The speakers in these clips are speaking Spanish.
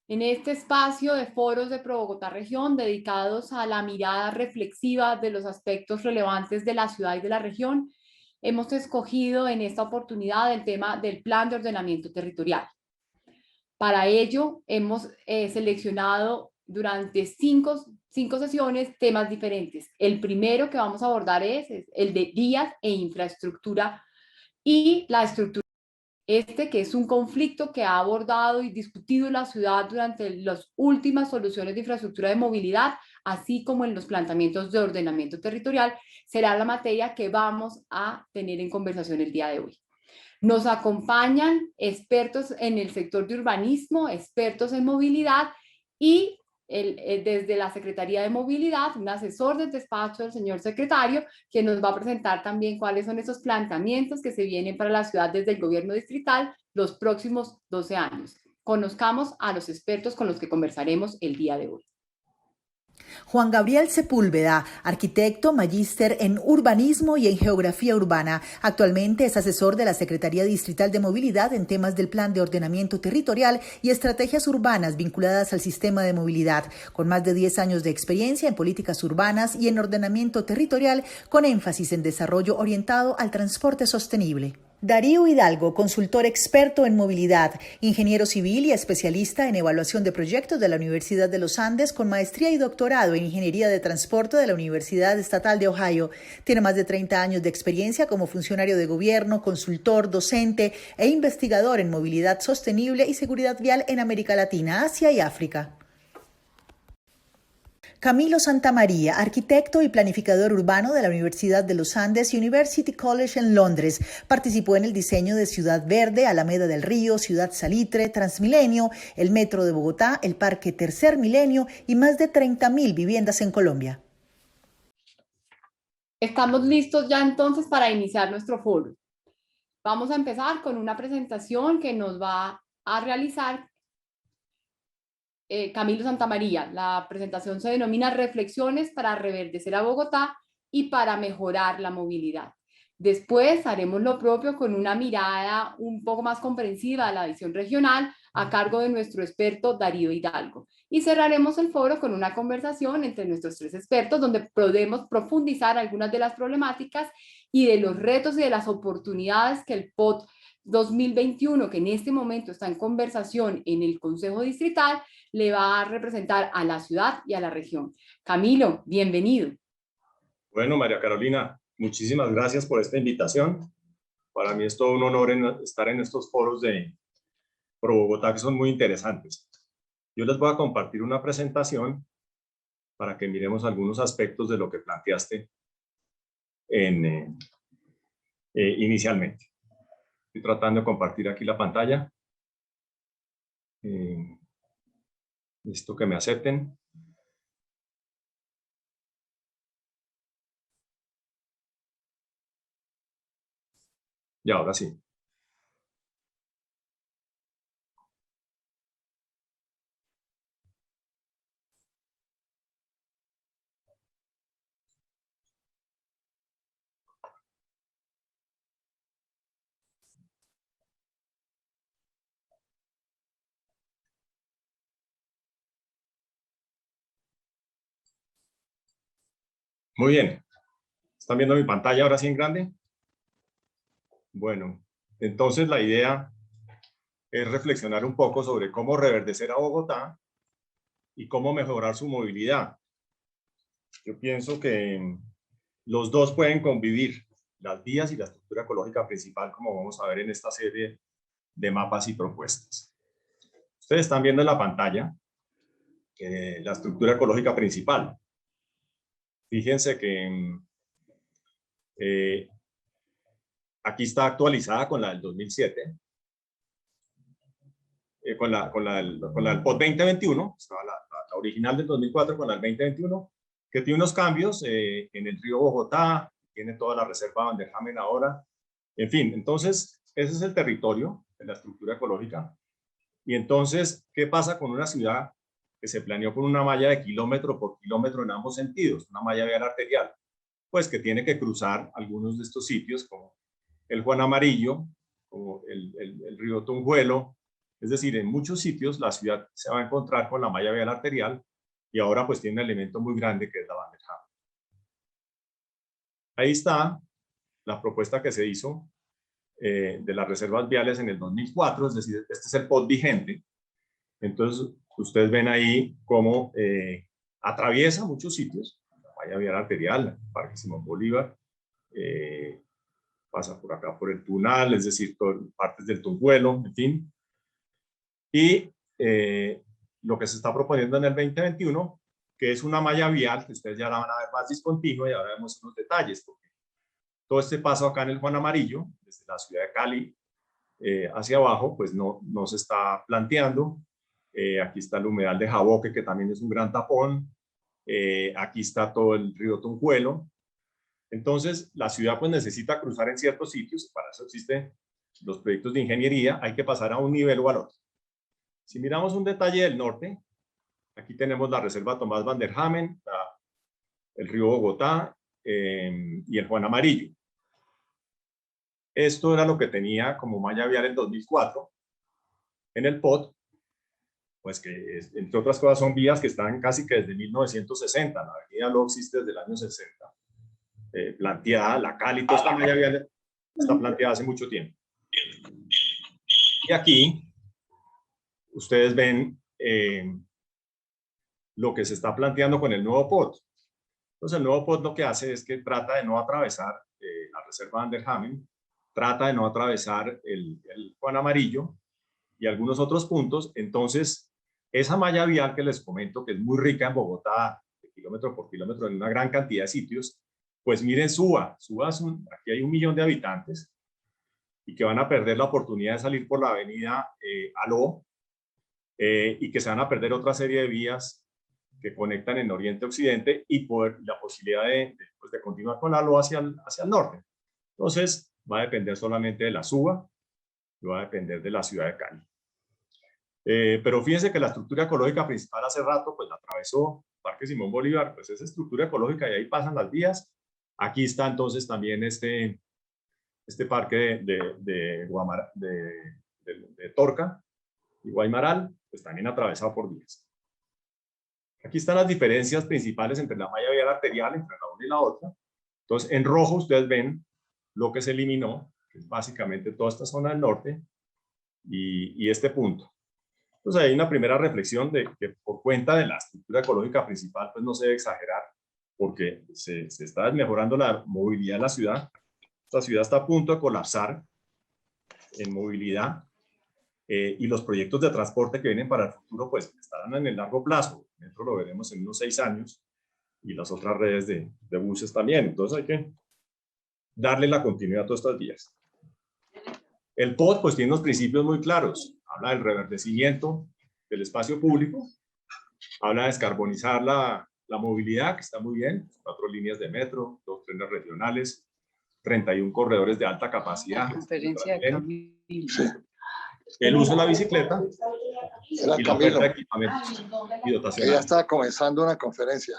En este espacio de foros de Pro Región dedicados a la mirada reflexiva de los aspectos relevantes de la ciudad y de la región, hemos escogido en esta oportunidad el tema del Plan de Ordenamiento Territorial. Para ello, hemos seleccionado durante cinco sesiones temas diferentes. El primero que vamos a abordar es el de vías e infraestructura y la estructura. Que es un conflicto que ha abordado y discutido la ciudad durante las últimas soluciones de infraestructura de movilidad, así como en los planteamientos de ordenamiento territorial, será la materia que vamos a tener en conversación el día de hoy. Nos acompañan expertos en el sector de urbanismo, expertos en movilidad y desde la Secretaría de Movilidad, un asesor del despacho del señor secretario, que nos va a presentar también cuáles son esos planteamientos que se vienen para la ciudad desde el gobierno distrital los próximos 12 años. Conozcamos a los expertos con los que conversaremos el día de hoy. Juan Gabriel Sepúlveda, arquitecto, magíster en urbanismo y en geografía urbana. Actualmente es asesor de la Secretaría Distrital de Movilidad en temas del Plan de Ordenamiento Territorial y estrategias urbanas vinculadas al sistema de movilidad, con más de 10 años de experiencia en políticas urbanas y en ordenamiento territorial, con énfasis en desarrollo orientado al transporte sostenible. Darío Hidalgo, consultor experto en movilidad, ingeniero civil y especialista en evaluación de proyectos de la Universidad de los Andes, con maestría y doctorado en ingeniería de transporte de la Universidad Estatal de Ohio. Tiene más de 30 años de experiencia como funcionario de gobierno, consultor, docente e investigador en movilidad sostenible y seguridad vial en América Latina, Asia y África. Camilo Santamaría, arquitecto y planificador urbano de la Universidad de los Andes University College en Londres. Participó en el diseño de Ciudad Verde, Alameda del Río, Ciudad Salitre, Transmilenio, el Metro de Bogotá, el Parque Tercer Milenio y más de 30.000 viviendas en Colombia. Estamos listos ya entonces para iniciar nuestro foro. Vamos a empezar con una presentación que nos va a realizar Camilo Santamaría. La presentación se denomina Reflexiones para reverdecer a Bogotá y para mejorar la movilidad. Después haremos lo propio con una mirada un poco más comprensiva a la visión regional a cargo de nuestro experto Darío Hidalgo. Y cerraremos el foro con una conversación entre nuestros tres expertos donde podemos profundizar algunas de las problemáticas y de los retos y de las oportunidades que el POT 2021, que en este momento está en conversación en el Consejo Distrital, le va a representar a la ciudad y a la región. Camilo, bienvenido. Bueno, María Carolina, muchísimas gracias por esta invitación. Para mí es todo un honor estar en estos foros de Pro Bogotá que son muy interesantes. Yo les voy a compartir una presentación para que miremos algunos aspectos de lo que planteaste inicialmente. Estoy tratando de compartir aquí la pantalla. Listo, que me acepten. Y ahora sí. Muy bien. ¿Están viendo mi pantalla ahora sí en grande? Bueno, entonces la idea es reflexionar un poco sobre cómo reverdecer a Bogotá y cómo mejorar su movilidad. Yo pienso que los dos pueden convivir, las vías y la estructura ecológica principal, como vamos a ver en esta serie de mapas y propuestas. Ustedes están viendo en la pantalla la estructura ecológica principal. Fíjense que aquí está actualizada con la del 2007, con la del POT 2021, estaba la original del 2004 con la del 2021, que tiene unos cambios en el río Bogotá, tiene toda la reserva Vanderhamen ahora, en fin, entonces ese es el territorio de la estructura ecológica. Y entonces, ¿qué pasa con una ciudad que se planeó con una malla de kilómetro por kilómetro en ambos sentidos, una malla vial arterial? Pues que tiene que cruzar algunos de estos sitios, como el Juan Amarillo, como el río Tunjuelo, Es decir, en muchos sitios la ciudad se va a encontrar con la malla vial arterial y ahora pues tiene un elemento muy grande que es la Vanderham. Ahí está la propuesta que se hizo de las reservas viales en el 2004, es decir, este es el POT vigente. Entonces, ustedes ven ahí cómo atraviesa muchos sitios, la malla vial arterial, el Parque Simón Bolívar, pasa por acá por el Tunal, es decir, partes del Tunjuelo, en fin. Y lo que se está proponiendo en el 2021, que es una malla vial, que ustedes ya la van a ver más discontinua, y ahora vemos unos detalles, porque todo este paso acá en el Juan Amarillo, desde la ciudad de Cali hacia abajo, pues no se está planteando. Aquí está el humedal de Jaboque, que también es un gran tapón. Aquí está todo el río Tunjuelo. Entonces, la ciudad pues necesita cruzar en ciertos sitios, para eso existen los proyectos de ingeniería, hay que pasar a un nivel o al otro. Si miramos un detalle del norte, aquí tenemos la reserva Tomás Van der Hamen, el río Bogotá y el Juan Amarillo. Esto era lo que tenía como malla vial en 2004. En el POT, pues que entre otras cosas son vías que están casi que desde 1960. La avenida no existe desde el año 60. Planteada, la Cali, toda esta malla vial está planteada hace mucho tiempo. Y aquí ustedes ven lo que se está planteando con el nuevo POT. Entonces el nuevo POT lo que hace es que trata de no atravesar la reserva Van der Hamen, trata de no atravesar el Juan Amarillo y algunos otros puntos. Entonces, esa malla vial que les comento, que es muy rica en Bogotá, de kilómetro por kilómetro, en una gran cantidad de sitios, pues miren Suba. Suba aquí hay 1 millón de habitantes y que van a perder la oportunidad de salir por la avenida Aló y que se van a perder otra serie de vías que conectan en Oriente-Occidente y por la posibilidad de continuar con Aló hacia el norte. Entonces, va a depender solamente de la Suba y va a depender de la ciudad de Cali. Pero fíjense que la estructura ecológica principal hace rato, pues la atravesó Parque Simón Bolívar, pues esa estructura ecológica y ahí pasan las vías. Aquí está entonces también este parque de Torca y Guaymaral, pues también atravesado por vías. Aquí están las diferencias principales entre la malla vial arterial, entre la una y la otra. Entonces, en rojo ustedes ven lo que se eliminó, que es básicamente toda esta zona del norte y este punto. Entonces, hay una primera reflexión de que por cuenta de la estructura ecológica principal, pues no se debe exagerar, porque se está mejorando la movilidad de la ciudad. Esta ciudad está a punto de colapsar en movilidad y los proyectos de transporte que vienen para el futuro, pues estarán en el largo plazo. El metro lo veremos en unos 6 años y las otras redes de buses también. Entonces, hay que darle la continuidad a todas estas vías. El POT pues tiene unos principios muy claros. Habla del reverdecimiento del espacio público, habla de descarbonizar la movilidad, que está muy bien, 4 líneas de metro, 2 trenes regionales, 31 corredores de alta capacidad. El uso de la bicicleta y la oferta de equipamientos y dotación. Ya está comenzando una conferencia.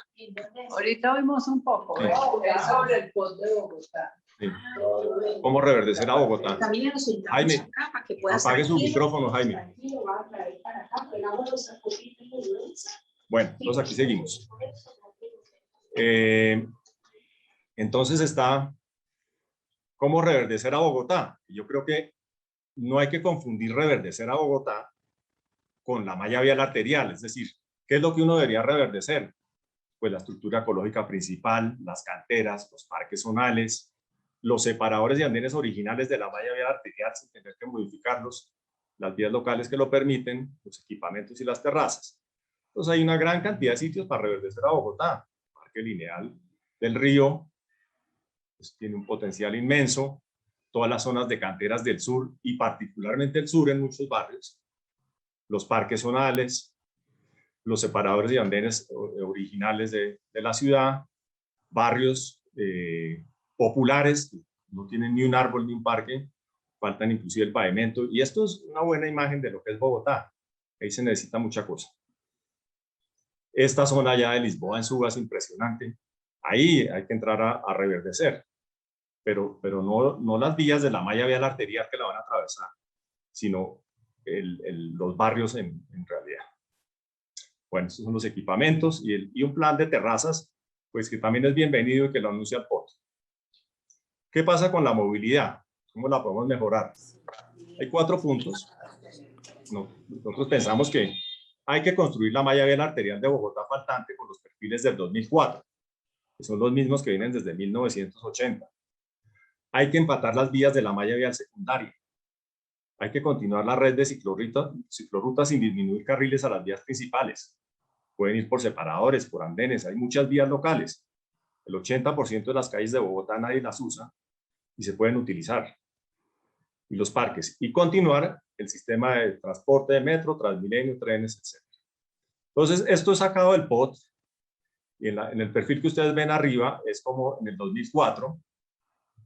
Ahorita oímos un poco sobre el POT de Bogotá. Sí. ¿Cómo reverdecer a Bogotá? Jaime, apague su micrófono, Jaime. Bueno, entonces aquí seguimos. Entonces está ¿cómo reverdecer a Bogotá? Yo creo que no hay que confundir reverdecer a Bogotá con la malla vial arterial. Es decir, ¿qué es lo que uno debería reverdecer? Pues la estructura ecológica principal, las canteras, los parques zonales, los separadores y andenes originales de la malla vial arterial sin tener que modificarlos, las vías locales que lo permiten, los equipamientos y las terrazas. Entonces hay una gran cantidad de sitios para reverdecer a Bogotá. Parque lineal del río, pues tiene un potencial inmenso. Todas las zonas de canteras del sur y particularmente el sur en muchos barrios. Los parques zonales, los separadores y andenes originales de la ciudad, barrios populares, no tienen ni un árbol ni un parque, faltan inclusive el pavimento, y esto es una buena imagen de lo que es Bogotá. Ahí se necesita mucha cosa. Esta zona ya de Lisboa en Suba es impresionante. Ahí hay que entrar a reverdecer, pero no las vías de la malla vial arterial que la van a atravesar, sino los barrios en realidad. Bueno, estos son los equipamientos y un plan de terrazas, pues que también es bienvenido y que lo anuncia el POT. ¿Qué pasa con la movilidad? ¿Cómo la podemos mejorar? Hay 4 puntos. Nosotros pensamos que hay que construir la malla vial arterial de Bogotá faltante con los perfiles del 2004, que son los mismos que vienen desde 1980. Hay que empatar las vías de la malla vial secundaria. Hay que continuar la red de ciclorrutas sin disminuir carriles a las vías principales. Pueden ir por separadores, por andenes, hay muchas vías locales. El 80% de las calles de Bogotá nadie las usa y se pueden utilizar. Y los parques. Y continuar el sistema de transporte de metro, Transmilenio, trenes, etc. Entonces, esto es sacado del POT y en el perfil que ustedes ven arriba es como en el 2004,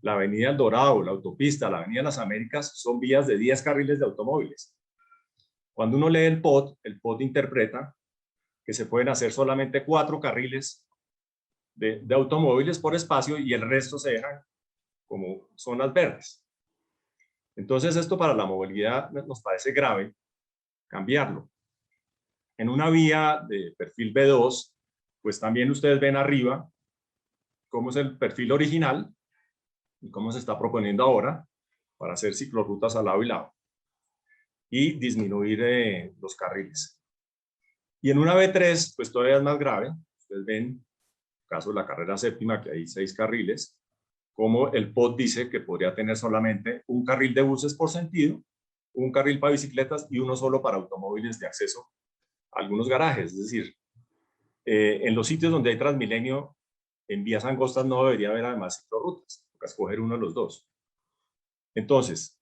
la avenida El Dorado, la autopista, la avenida Las Américas son vías de 10 carriles de automóviles. Cuando uno lee el POT interpreta que se pueden hacer solamente 4 carriles de automóviles por espacio y el resto se dejan como zonas verdes. Entonces esto para la movilidad nos parece grave cambiarlo. En una vía de perfil B2, pues también ustedes ven arriba cómo es el perfil original y cómo se está proponiendo ahora para hacer ciclorrutas al lado y lado y disminuir los carriles. Y en una B3, pues todavía es más grave. Ustedes ven, en el caso de la carrera séptima, que hay 6 carriles, como el POT dice que podría tener solamente un carril de buses por sentido, un carril para bicicletas y uno solo para automóviles de acceso a algunos garajes. Es decir, en los sitios donde hay Transmilenio, en vías angostas no debería haber además ciclorrutas, toca escoger uno de los dos. Entonces,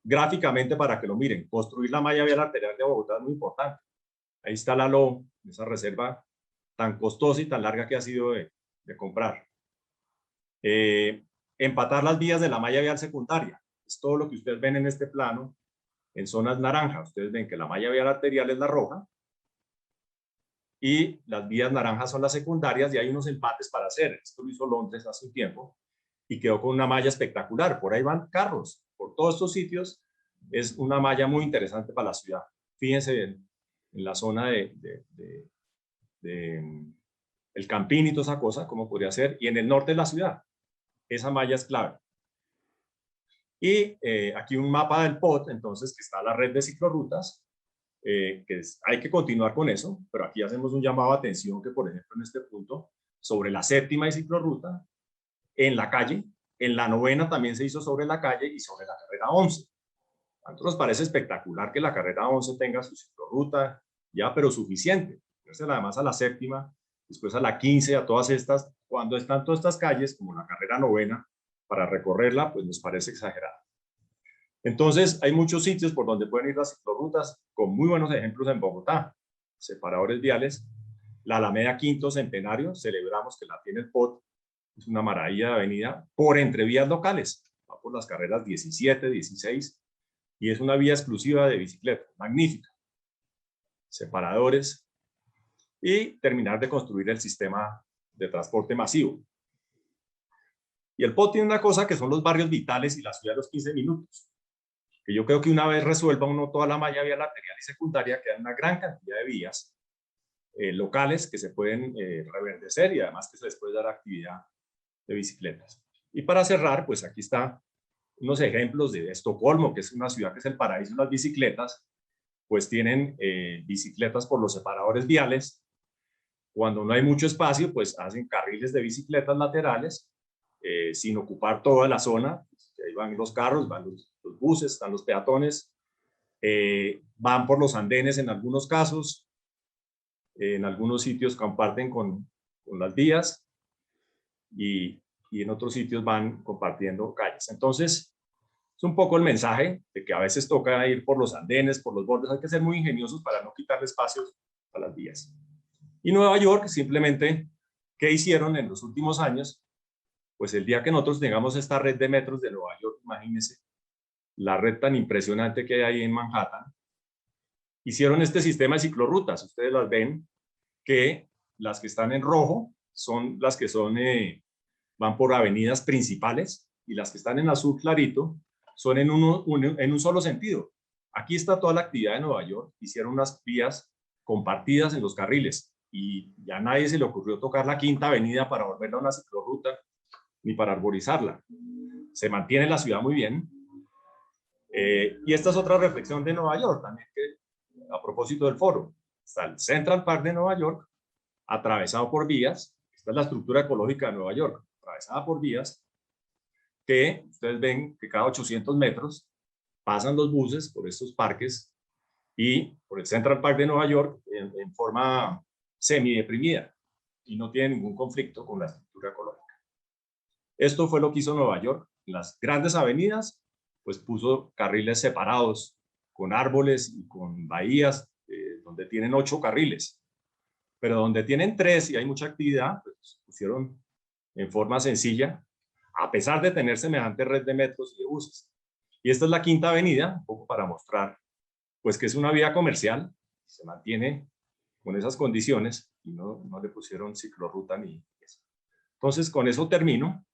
gráficamente para que lo miren, construir la malla vial arterial de Bogotá es muy importante. Ahí está la LO, esa reserva tan costosa y tan larga que ha sido de comprar. Empatar las vías de la malla vial secundaria. Es todo lo que ustedes ven en este plano en zonas naranjas. Ustedes ven que la malla vial arterial es la roja y las vías naranjas son las secundarias y hay unos empates para hacer. Esto lo hizo Londres hace un tiempo y quedó con una malla espectacular. Por ahí van carros, por todos estos sitios. Es una malla muy interesante para la ciudad. Fíjense en la zona el Campín y toda esa cosa, cómo podría ser, y en el norte de la ciudad. Esa malla es clave. Y aquí un mapa del POT, entonces, que está la red de ciclorrutas, hay que continuar con eso, pero aquí hacemos un llamado a atención que, por ejemplo, en este punto, sobre la séptima y ciclorruta, en la calle, en la novena también se hizo sobre la calle y sobre la carrera 11. A nosotros nos parece espectacular que la carrera 11 tenga su ciclorruta, ya, pero suficiente. Entonces, además a la séptima, después a la 15, a todas estas, cuando están todas estas calles, como la carrera novena, para recorrerla, pues nos parece exagerado. Entonces, hay muchos sitios por donde pueden ir las ciclorrutas, con muy buenos ejemplos en Bogotá. Separadores viales, la Alameda Quinto Centenario, celebramos que la tiene el POT, es una maravilla de avenida, por entre vías locales, va por las carreras 17, 16, y es una vía exclusiva de bicicleta, magnífica. Separadores, y terminar de construir el sistema de transporte masivo. Y el POT tiene una cosa que son los barrios vitales y la ciudad de los 15 minutos, que yo creo que una vez resuelva uno toda la malla vial arterial y secundaria, queda una gran cantidad de vías locales que se pueden reverdecer y además que se les puede dar actividad de bicicletas. Y para cerrar, pues aquí está unos ejemplos de Estocolmo, que es una ciudad que es el paraíso de las bicicletas, pues tienen bicicletas por los separadores viales. Cuando no hay mucho espacio, pues hacen carriles de bicicletas laterales sin ocupar toda la zona. Ahí van los carros, van los buses, están los peatones, van por los andenes en algunos casos, en algunos sitios comparten con las vías y en otros sitios van compartiendo calles. Entonces, es un poco el mensaje de que a veces toca ir por los andenes, por los bordes, hay que ser muy ingeniosos para no quitarle espacios a las vías. Y Nueva York, simplemente, ¿qué hicieron en los últimos años? Pues el día que nosotros tengamos esta red de metros de Nueva York, imagínense, la red tan impresionante que hay ahí en Manhattan, hicieron este sistema de ciclorrutas. Ustedes las ven, que las que están en rojo son las que van por avenidas principales y las que están en azul clarito son en un solo sentido, Aquí está toda la actividad de Nueva York. Hicieron unas vías compartidas en los carriles y ya a nadie se le ocurrió tocar la Quinta Avenida para volverla una ciclorruta ni para arborizarla. Se mantiene la ciudad muy bien. Y esta es otra reflexión de Nueva York también, que, a propósito del foro. Está el Central Park de Nueva York, atravesado por vías. Esta es la estructura ecológica de Nueva York, atravesada por vías, que ustedes ven que cada 800 metros pasan los buses por estos parques y por el Central Park de Nueva York en forma semideprimida y no tiene ningún conflicto con la estructura ecológica. Esto fue lo que hizo Nueva York. En las grandes avenidas, pues puso carriles separados con árboles y con bahías, donde tienen 8 carriles. Pero donde tienen 3 y hay mucha actividad, pues pusieron en forma sencilla, a pesar de tener semejante red de metros y de buses. Y esta es la Quinta Avenida, un poco para mostrar, pues que es una vía comercial, se mantiene con esas condiciones y no le pusieron ciclorruta ni eso. Entonces, con eso termino.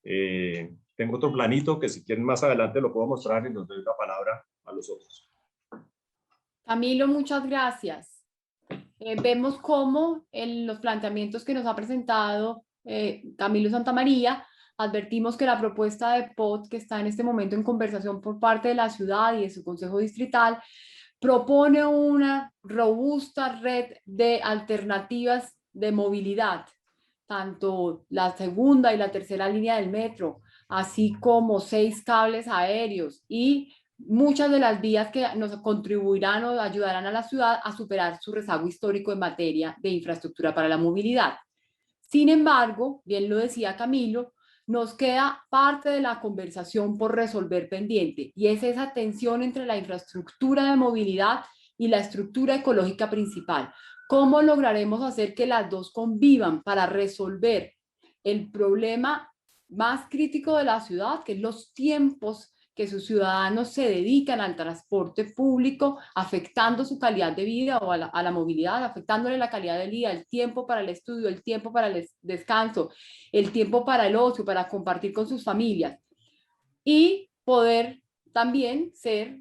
Tengo otro planito que si quieren más adelante lo puedo mostrar y nos doy la palabra a los otros. Camilo, muchas gracias. Vemos cómo en los planteamientos que nos ha presentado Camilo Santamaría, advertimos que la propuesta de POT, que está en este momento en conversación por parte de la ciudad y de su consejo distrital, propone una robusta red de alternativas de movilidad, tanto la segunda y la tercera línea del metro, así como 6 cables aéreos y muchas de las vías que nos contribuirán o ayudarán a la ciudad a superar su rezago histórico en materia de infraestructura para la movilidad. Sin embargo, bien lo decía Camilo, nos queda parte de la conversación por resolver pendiente y es esa tensión entre la infraestructura de movilidad y la estructura ecológica principal. ¿Cómo lograremos hacer que las dos convivan para resolver el problema más crítico de la ciudad, que es los tiempos que sus ciudadanos se dedican al transporte público, afectando su calidad de vida o a la movilidad, afectándole la calidad de vida, el tiempo para el estudio, el tiempo para el descanso, el tiempo para el ocio, para compartir con sus familias y poder también ser,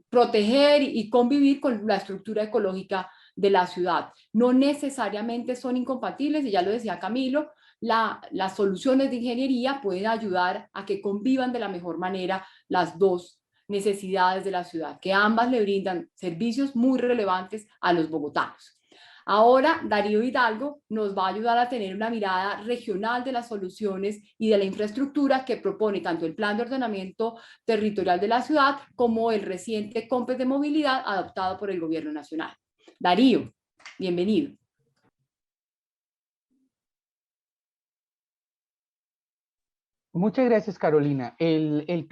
proteger y convivir con la estructura ecológica de la ciudad. No necesariamente son incompatibles, y ya lo decía Camilo, las soluciones de ingeniería pueden ayudar a que convivan de la mejor manera las dos necesidades de la ciudad, que ambas le brindan servicios muy relevantes a los bogotanos. Ahora, Darío Hidalgo nos va a ayudar a tener una mirada regional de las soluciones y de la infraestructura que propone tanto el Plan de Ordenamiento Territorial de la ciudad como el reciente COMPES de Movilidad adoptado por el Gobierno Nacional. Darío, bienvenido. Muchas gracias, Carolina. Este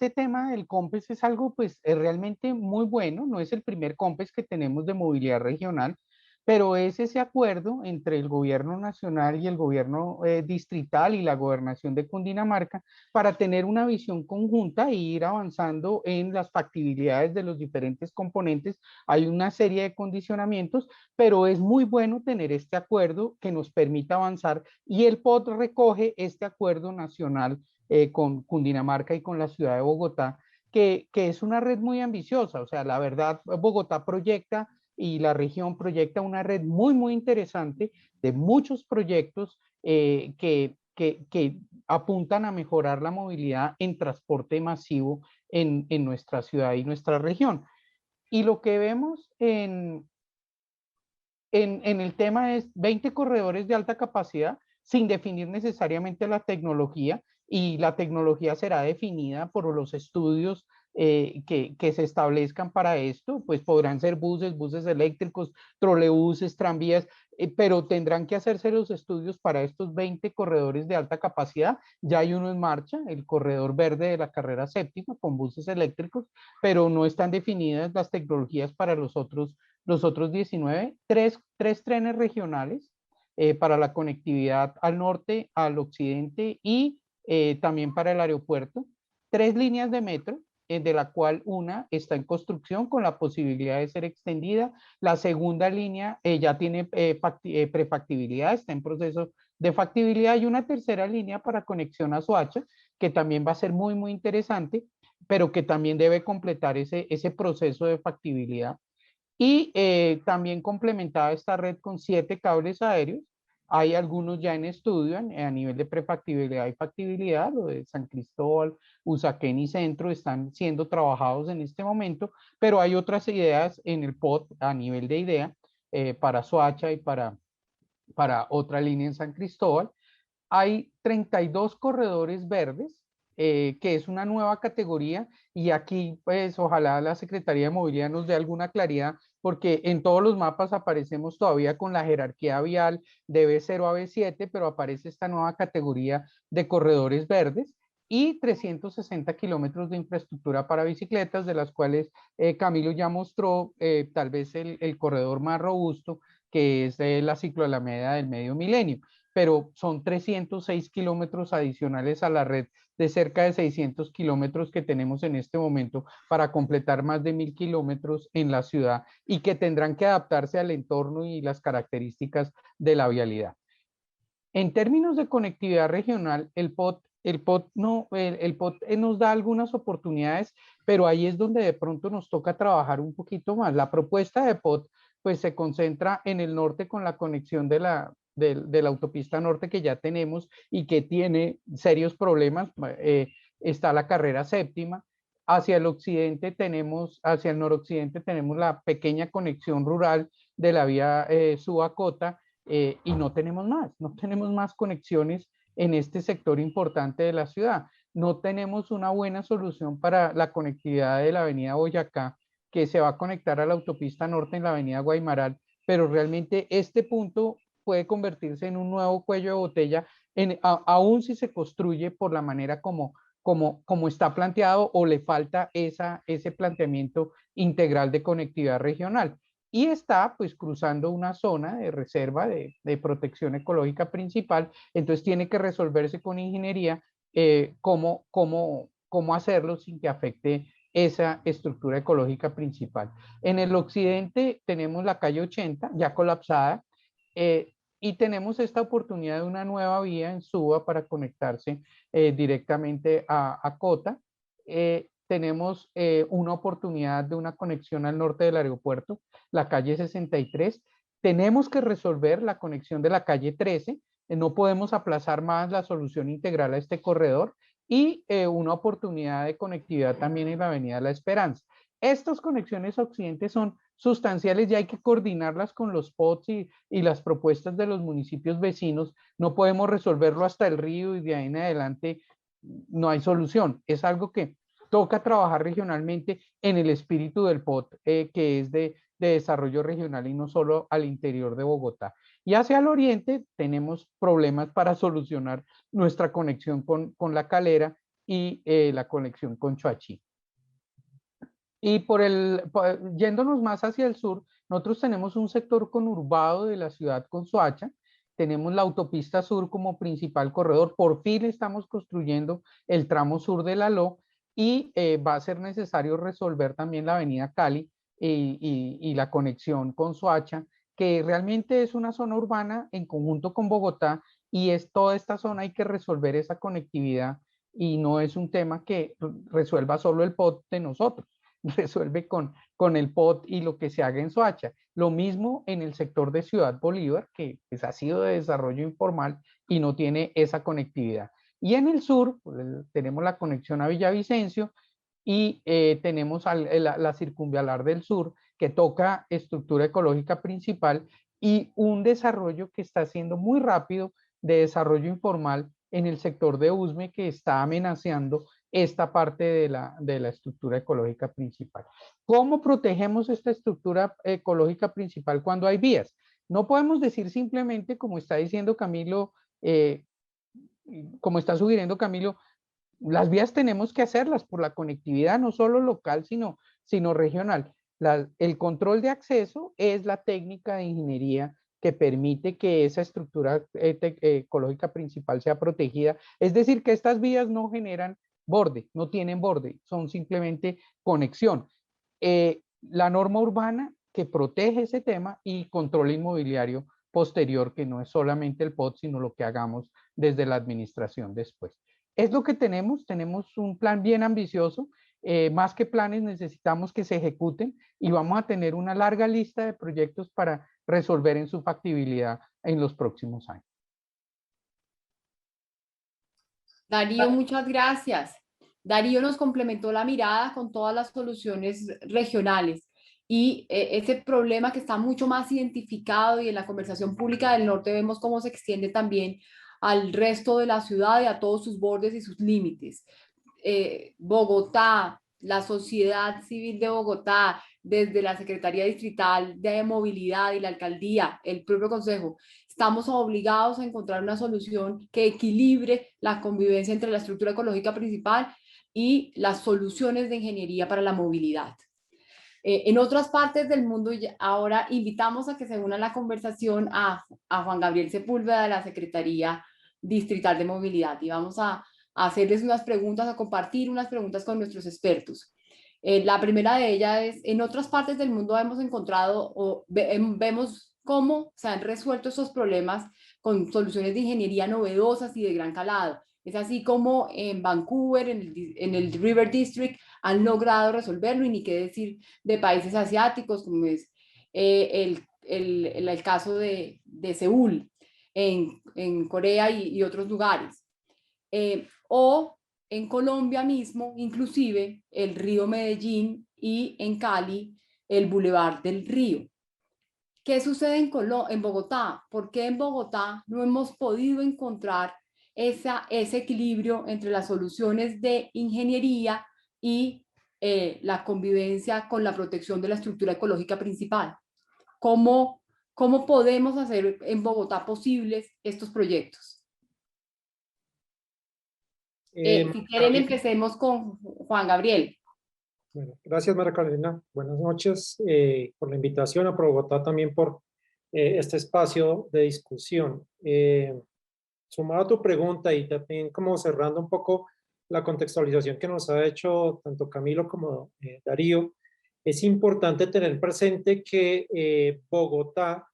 tema del COMPES es algo pues realmente muy bueno. No es el primer COMPES que tenemos de movilidad regional, pero es ese acuerdo entre el gobierno nacional y el gobierno distrital y la gobernación de Cundinamarca para tener una visión conjunta e ir avanzando en las factibilidades de los diferentes componentes. Hay una serie de condicionamientos, pero es muy bueno tener este acuerdo que nos permita avanzar y el POT recoge este acuerdo nacional con Cundinamarca y con la ciudad de Bogotá, que es una red muy ambiciosa. O sea, la verdad, Bogotá proyecta y la región proyecta una red muy, muy interesante de muchos proyectos que apuntan a mejorar la movilidad en transporte masivo en nuestra ciudad y nuestra región. Y lo que vemos en el tema es 20 corredores de alta capacidad sin definir necesariamente la tecnología, y la tecnología será definida por los estudios que se establezcan para esto. Pues podrán ser buses eléctricos, trolebuses, tranvías, pero tendrán que hacerse los estudios para estos 20 corredores de alta capacidad. Ya hay uno en marcha, el corredor verde de la carrera séptima con buses eléctricos, pero no están definidas las tecnologías para los otros 19, tres trenes regionales para la conectividad al norte, al occidente y también para el aeropuerto, 3 líneas de metro, de la cual una está en construcción con la posibilidad de ser extendida. La segunda línea ya tiene prefactibilidad, está en proceso de factibilidad, y una tercera línea para conexión a Soacha, que también va a ser muy, muy interesante, pero que también debe completar ese proceso de factibilidad. Y también complementada esta red con 7 cables aéreos. Hay algunos ya en estudio a nivel de prefactibilidad y factibilidad, lo de San Cristóbal, Usaquén y Centro están siendo trabajados en este momento, pero hay otras ideas en el POT a nivel de idea para Soacha y para otra línea en San Cristóbal. Hay 32 corredores verdes, que es una nueva categoría, y aquí pues ojalá la Secretaría de Movilidad nos dé alguna claridad, porque en todos los mapas aparecemos todavía con la jerarquía vial de B0 a B7, pero aparece esta nueva categoría de corredores verdes y 360 kilómetros de infraestructura para bicicletas, de las cuales Camilo ya mostró tal vez el corredor más robusto, que es la cicloalameda del Medio Milenio, pero son 306 kilómetros adicionales a la red de cerca de 600 kilómetros que tenemos en este momento para completar más de 1000 kilómetros en la ciudad y que tendrán que adaptarse al entorno y las características de la vialidad. En términos de conectividad regional, el POT nos da algunas oportunidades, pero ahí es donde de pronto nos toca trabajar un poquito más. La propuesta de POT pues se concentra en el norte con la conexión de la autopista norte que ya tenemos y que tiene serios problemas. Está la carrera séptima. Hacia el occidente tenemos, hacia el noroccidente tenemos la pequeña conexión rural de la vía Subacota, y no tenemos más conexiones en este sector importante de la ciudad. No tenemos una buena solución para la conectividad de la avenida Boyacá, que se va a conectar a la autopista norte en la avenida Guaymaral, pero realmente este punto puede convertirse en un nuevo cuello de botella, aún si se construye por la manera como está planteado, o le falta ese planteamiento integral de conectividad regional. Y está pues cruzando una zona de reserva de protección ecológica principal, entonces tiene que resolverse con ingeniería cómo hacerlo sin que afecte esa estructura ecológica principal. En el occidente tenemos la calle 80 ya colapsada, y tenemos esta oportunidad de una nueva vía en Suba para conectarse directamente a Cota. Tenemos una oportunidad de una conexión al norte del aeropuerto, la calle 63. Tenemos que resolver la conexión de la calle 13. No podemos aplazar más la solución integral a este corredor, y una oportunidad de conectividad también en la avenida La Esperanza. Estas conexiones a Occidente son sustanciales y hay que coordinarlas con los POTS y las propuestas de los municipios vecinos. No podemos resolverlo hasta el río y de ahí en adelante no hay solución. Es algo que toca trabajar regionalmente en el espíritu del POT, que es de desarrollo regional y no solo al interior de Bogotá. Y hacia el oriente tenemos problemas para solucionar nuestra conexión con La Calera y la conexión con Choachí. Y yéndonos más hacia el sur, nosotros tenemos un sector conurbado de la ciudad con Soacha, tenemos la autopista sur como principal corredor, por fin estamos construyendo el tramo sur de la LO, y va a ser necesario resolver también la avenida Cali y la conexión con Soacha, que realmente es una zona urbana en conjunto con Bogotá, y es toda esta zona hay que resolver esa conectividad, y no es un tema que resuelva solo el POT de nosotros, resuelve con el POT y lo que se haga en Soacha. Lo mismo en el sector de Ciudad Bolívar, que pues, ha sido de desarrollo informal y no tiene esa conectividad. Y en el sur pues, tenemos la conexión a Villavicencio, y tenemos la circunvalar del sur, que toca estructura ecológica principal, y un desarrollo que está siendo muy rápido de desarrollo informal en el sector de Usme, que está amenazando esta parte de la estructura ecológica principal. ¿Cómo protegemos esta estructura ecológica principal cuando hay vías? No podemos decir simplemente, como está diciendo Camilo, como está sugiriendo Camilo, las vías tenemos que hacerlas por la conectividad, no solo local, sino regional. El control de acceso es la técnica de ingeniería que permite que esa estructura ecológica principal sea protegida. Es decir, que estas vías no generan borde, no tienen borde, son simplemente conexión. La norma urbana que protege ese tema, y control inmobiliario posterior, que no es solamente el POT, sino lo que hagamos desde la administración después. Es lo que tenemos un plan bien ambicioso, Más que planes, necesitamos que se ejecuten y vamos a tener una larga lista de proyectos para resolver en su factibilidad en los próximos años. Darío, muchas gracias. Darío nos complementó la mirada con todas las soluciones regionales y ese problema que está mucho más identificado, y en la conversación pública del norte vemos cómo se extiende también al resto de la ciudad y a todos sus bordes y sus límites. Bogotá, la sociedad civil de Bogotá, desde la Secretaría Distrital de Movilidad y la Alcaldía, el propio Consejo, estamos obligados a encontrar una solución que equilibre la convivencia entre la estructura ecológica principal y las soluciones de ingeniería para la movilidad. En otras partes del mundo, ahora invitamos a que se una a la conversación a Juan Gabriel Sepúlveda de la Secretaría Distrital de Movilidad, y vamos a hacerles unas preguntas, a compartir unas preguntas con nuestros expertos. La primera de ellas es, en otras partes del mundo hemos encontrado o vemos cómo se han resuelto esos problemas con soluciones de ingeniería novedosas y de gran calado. Es así como en Vancouver, en el River District, han logrado resolverlo, y ni qué decir de países asiáticos, como es el caso de Seúl, en Corea y otros lugares. O en Colombia mismo, inclusive el río Medellín, y en Cali el Boulevard del Río. ¿Qué sucede en Bogotá? ¿Por qué en Bogotá no hemos podido encontrar ese equilibrio entre las soluciones de ingeniería y la convivencia con la protección de la estructura ecológica principal? ¿Cómo podemos hacer en Bogotá posibles estos proyectos? Si quieren, empecemos con Juan Gabriel. Bueno, gracias, María Carolina. Buenas noches por la invitación, a Bogotá también por este espacio de discusión. Sumado a tu pregunta y también como cerrando un poco la contextualización que nos ha hecho tanto Camilo como Darío, es importante tener presente que Bogotá,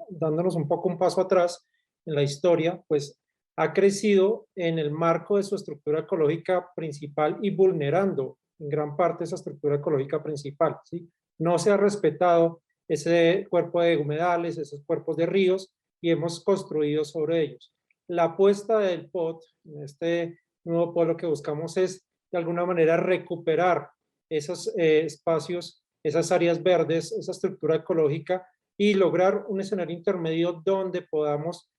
dándonos un poco un paso atrás en la historia, pues ha crecido en el marco de su estructura ecológica principal y vulnerando en gran parte esa estructura ecológica principal, ¿sí? No se ha respetado ese cuerpo de humedales, esos cuerpos de ríos, y hemos construido sobre ellos. La apuesta del POT, en este nuevo polo que buscamos, es de alguna manera recuperar esos espacios, esas áreas verdes, esa estructura ecológica, y lograr un escenario intermedio donde podamos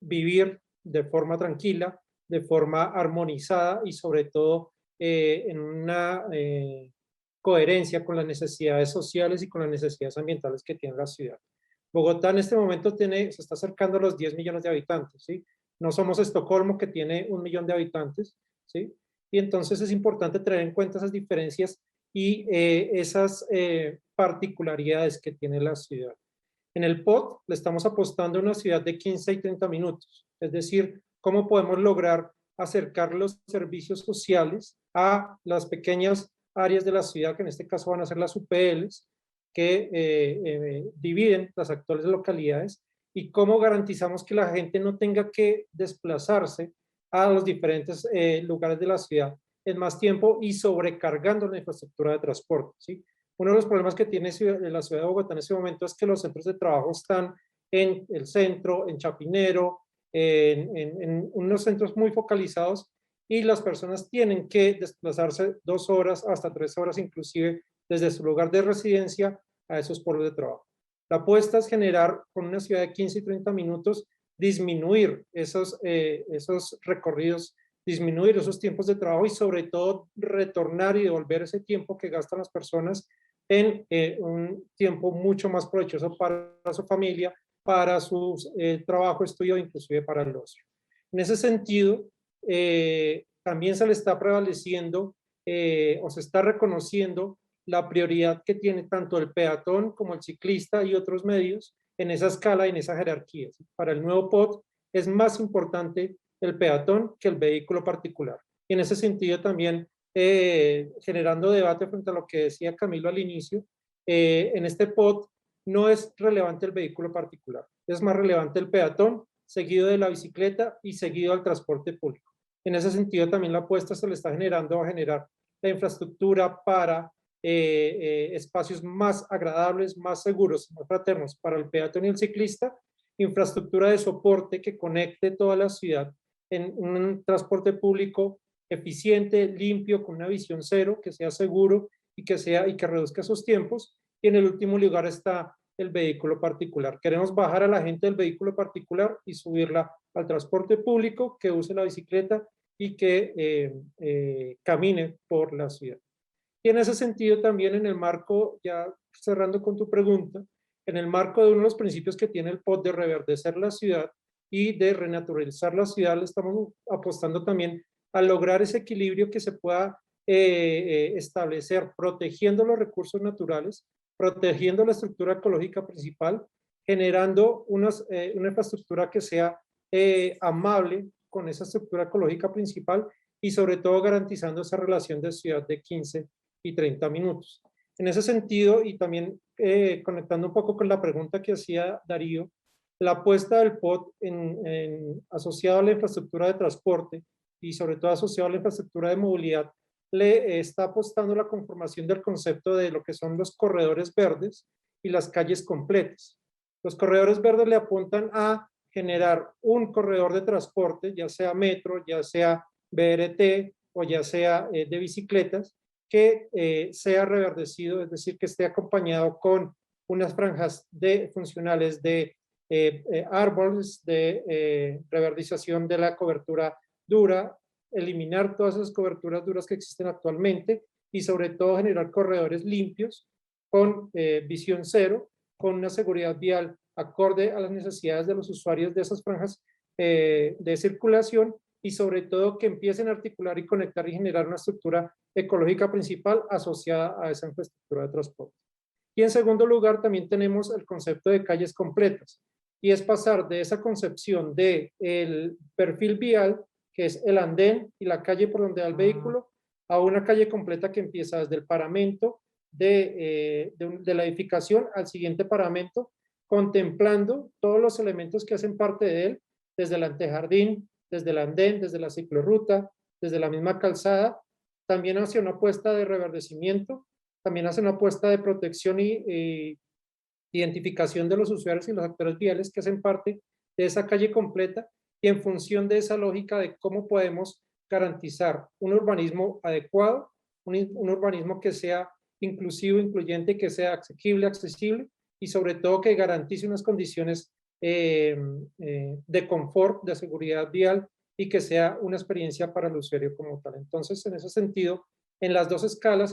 vivir de forma tranquila, de forma armonizada y sobre todo en una coherencia con las necesidades sociales y con las necesidades ambientales que tiene la ciudad. Bogotá en este momento se está acercando a los 10 millones de habitantes, ¿sí? No somos Estocolmo, que tiene 1 millón de habitantes, ¿sí? Y entonces es importante tener en cuenta esas diferencias y esas particularidades que tiene la ciudad. En el POT le estamos apostando a una ciudad de 15 y 30 minutos, es decir, cómo podemos lograr acercar los servicios sociales a las pequeñas áreas de la ciudad, que en este caso van a ser las UPLs, que dividen las actuales localidades, y cómo garantizamos que la gente no tenga que desplazarse a los diferentes lugares de la ciudad en más tiempo y sobrecargando la infraestructura de transporte, ¿sí? Uno de los problemas que tiene la ciudad de Bogotá en este momento es que los centros de trabajo están en el centro, en Chapinero, en unos centros muy focalizados, y las personas tienen que desplazarse 2 horas hasta 3 horas inclusive desde su lugar de residencia a esos polos de trabajo. La apuesta es generar, con una ciudad de 15 y 30 minutos, disminuir esos recorridos, disminuir esos tiempos de trabajo y sobre todo retornar y devolver ese tiempo que gastan las personas en un tiempo mucho más provechoso para su familia, para su trabajo, estudio, inclusive para el ocio. En ese sentido, también se le está prevaleciendo o se está reconociendo la prioridad que tiene tanto el peatón como el ciclista y otros medios en esa escala y en esa jerarquía. Para el nuevo POT es más importante el peatón que el vehículo particular. Y en ese sentido también generando debate frente a lo que decía Camilo al inicio, en este POT no es relevante el vehículo particular, es más relevante el peatón, seguido de la bicicleta y seguido al transporte público. En ese sentido, también la apuesta se le está generando a generar la infraestructura para espacios más agradables, más seguros, más fraternos para el peatón y el ciclista, infraestructura de soporte que conecte toda la ciudad en un transporte público eficiente, limpio, con una visión cero, que sea seguro y que reduzca esos tiempos. Y en el último lugar está el vehículo particular. Queremos bajar a la gente del vehículo particular y subirla al transporte público, que use la bicicleta y que camine por la ciudad. Y en ese sentido también en el marco, ya cerrando con tu pregunta, en el marco de uno de los principios que tiene el POT de reverdecer la ciudad y de renaturalizar la ciudad, le estamos apostando también a lograr ese equilibrio que se pueda establecer protegiendo los recursos naturales, protegiendo la estructura ecológica principal, generando una infraestructura que sea amable con esa estructura ecológica principal y sobre todo garantizando esa relación de ciudad de 15 y 30 minutos. En ese sentido, y también conectando un poco con la pregunta que hacía Darío, la apuesta del POT asociado a la infraestructura de transporte y sobre todo asociado a la infraestructura de movilidad, le está apostando la conformación del concepto de lo que son los corredores verdes y las calles completas. Los corredores verdes le apuntan a generar un corredor de transporte, ya sea metro, ya sea BRT o ya sea de bicicletas, que sea reverdecido, es decir, que esté acompañado con unas franjas funcionales de árboles, de reverdización de la cobertura dura, eliminar todas esas coberturas duras que existen actualmente y sobre todo generar corredores limpios con visión cero, con una seguridad vial acorde a las necesidades de los usuarios de esas franjas de circulación y sobre todo que empiecen a articular y conectar y generar una estructura ecológica principal asociada a esa infraestructura de transporte. Y en segundo lugar también tenemos el concepto de calles completas y es pasar de esa concepción de el perfil vial, que es el andén y la calle por donde va el vehículo, a una calle completa que empieza desde el paramento de la edificación al siguiente paramento, contemplando todos los elementos que hacen parte de él, desde el antejardín, desde el andén, desde la ciclorruta, desde la misma calzada, también hacia una apuesta de reverdecimiento, también hacia una apuesta de protección y identificación de los usuarios y los actores viales que hacen parte de esa calle completa y en función de esa lógica de cómo podemos garantizar un urbanismo adecuado, un urbanismo que sea inclusivo, incluyente, que sea asequible, accesible y sobre todo que garantice unas condiciones de confort, de seguridad vial y que sea una experiencia para el usuario como tal. Entonces, en ese sentido, en las tres escalas,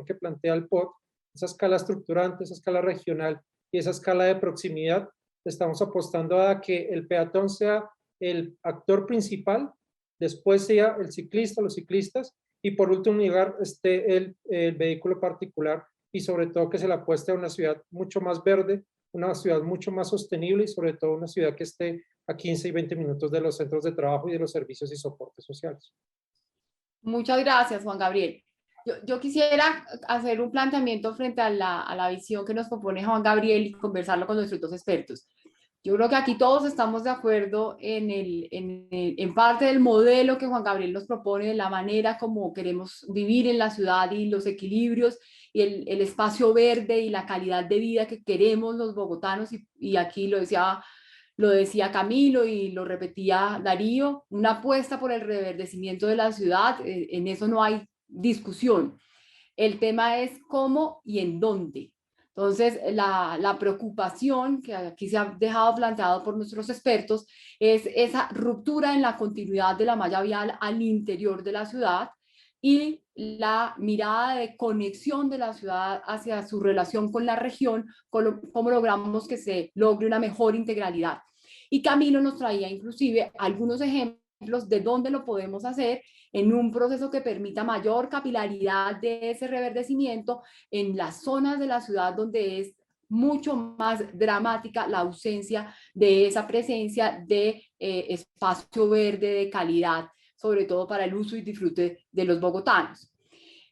que plantea el POT, esa escala estructurante, esa escala regional y esa escala de proximidad, estamos apostando a que el peatón sea el actor principal, después sea el ciclista, los ciclistas, y por último lugar esté el vehículo particular y sobre todo que se le apueste a una ciudad mucho más verde, una ciudad mucho más sostenible y sobre todo una ciudad que esté a 15 y 20 minutos de los centros de trabajo y de los servicios y soportes sociales. Muchas gracias, Juan Gabriel. Yo quisiera hacer un planteamiento frente a la visión que nos propone Juan Gabriel y conversarlo con nuestros dos expertos. Yo creo que aquí todos estamos de acuerdo en parte del modelo que Juan Gabriel nos propone, de la manera como queremos vivir en la ciudad y los equilibrios y el espacio verde y la calidad de vida que queremos los bogotanos. Y aquí lo decía Camilo y lo repetía Darío, una apuesta por el reverdecimiento de la ciudad, en eso no hay discusión. El tema es cómo y en dónde. Entonces, la preocupación que aquí se ha dejado planteado por nuestros expertos es esa ruptura en la continuidad de la malla vial al interior de la ciudad y la mirada de conexión de la ciudad hacia su relación con la región, cómo logramos que se logre una mejor integralidad. Y Camilo nos traía inclusive algunos ejemplos de dónde lo podemos hacer en un proceso que permita mayor capilaridad de ese reverdecimiento en las zonas de la ciudad donde es mucho más dramática la ausencia de esa presencia de espacio verde de calidad, sobre todo para el uso y disfrute de los bogotanos.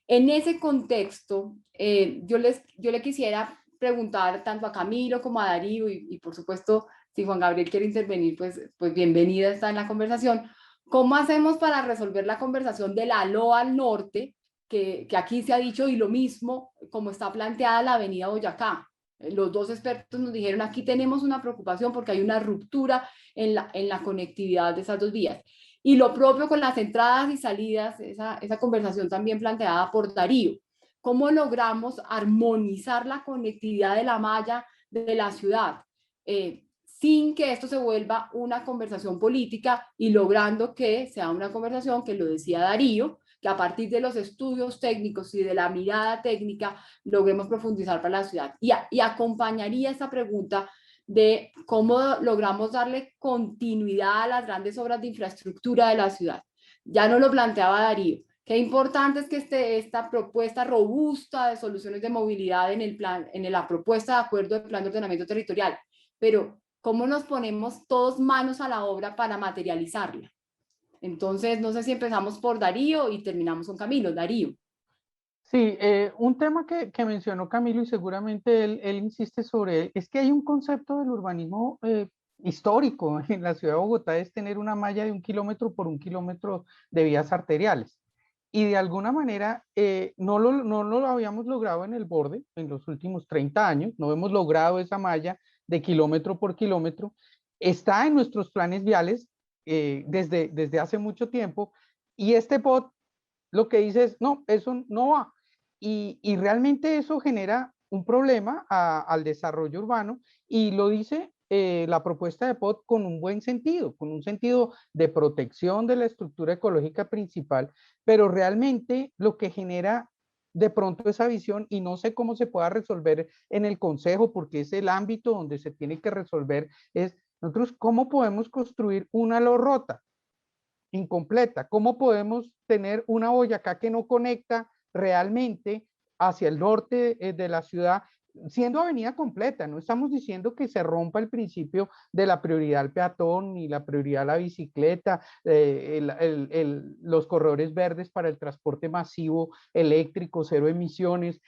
En ese contexto, yo le quisiera preguntar tanto a Camilo como a Darío y por supuesto, si Juan Gabriel quiere intervenir, pues bienvenida está en la conversación. ¿Cómo hacemos para resolver la conversación de la LOA al norte, que aquí se ha dicho, y lo mismo como está planteada la avenida Boyacá? Los dos expertos nos dijeron, aquí tenemos una preocupación porque hay una ruptura en la conectividad de esas dos vías. Y lo propio con las entradas y salidas, esa conversación también planteada por Darío. ¿Cómo logramos armonizar la conectividad de la malla de la ciudad? Sin que esto se vuelva una conversación política y logrando que sea una conversación, que lo decía Darío, que a partir de los estudios técnicos y de la mirada técnica logremos profundizar para la ciudad. Y acompañaría esta pregunta de cómo logramos darle continuidad a las grandes obras de infraestructura de la ciudad. Ya nos lo planteaba Darío. Qué importante es que esta propuesta robusta de soluciones de movilidad en la propuesta de acuerdo de plan de ordenamiento territorial, pero ¿cómo nos ponemos todos manos a la obra para materializarla? Entonces, no sé si empezamos por Darío y terminamos con Camilo. Darío. Sí, un tema que mencionó Camilo y seguramente él insiste sobre él, es que hay un concepto del urbanismo histórico en la ciudad de Bogotá, es tener una malla de 1 kilómetro por 1 kilómetro de vías arteriales. Y de alguna manera no lo habíamos logrado en el borde en los últimos 30 años, no hemos logrado esa malla de kilómetro por kilómetro. Está en nuestros planes viales desde hace mucho tiempo y este POT lo que dice es, no, eso no va. Y realmente eso genera un problema al desarrollo urbano y lo dice la propuesta de POT con un buen sentido, con un sentido de protección de la estructura ecológica principal, pero realmente lo que genera de pronto esa visión, y no sé cómo se pueda resolver en el consejo, porque es el ámbito donde se tiene que resolver, es nosotros cómo podemos construir una lorrota incompleta, cómo podemos tener una Boyacá que no conecta realmente hacia el norte de la ciudad, siendo avenida completa. No estamos diciendo que se rompa el principio de la prioridad al peatón ni la prioridad a la bicicleta, los corredores verdes para el transporte masivo, eléctrico, cero emisiones.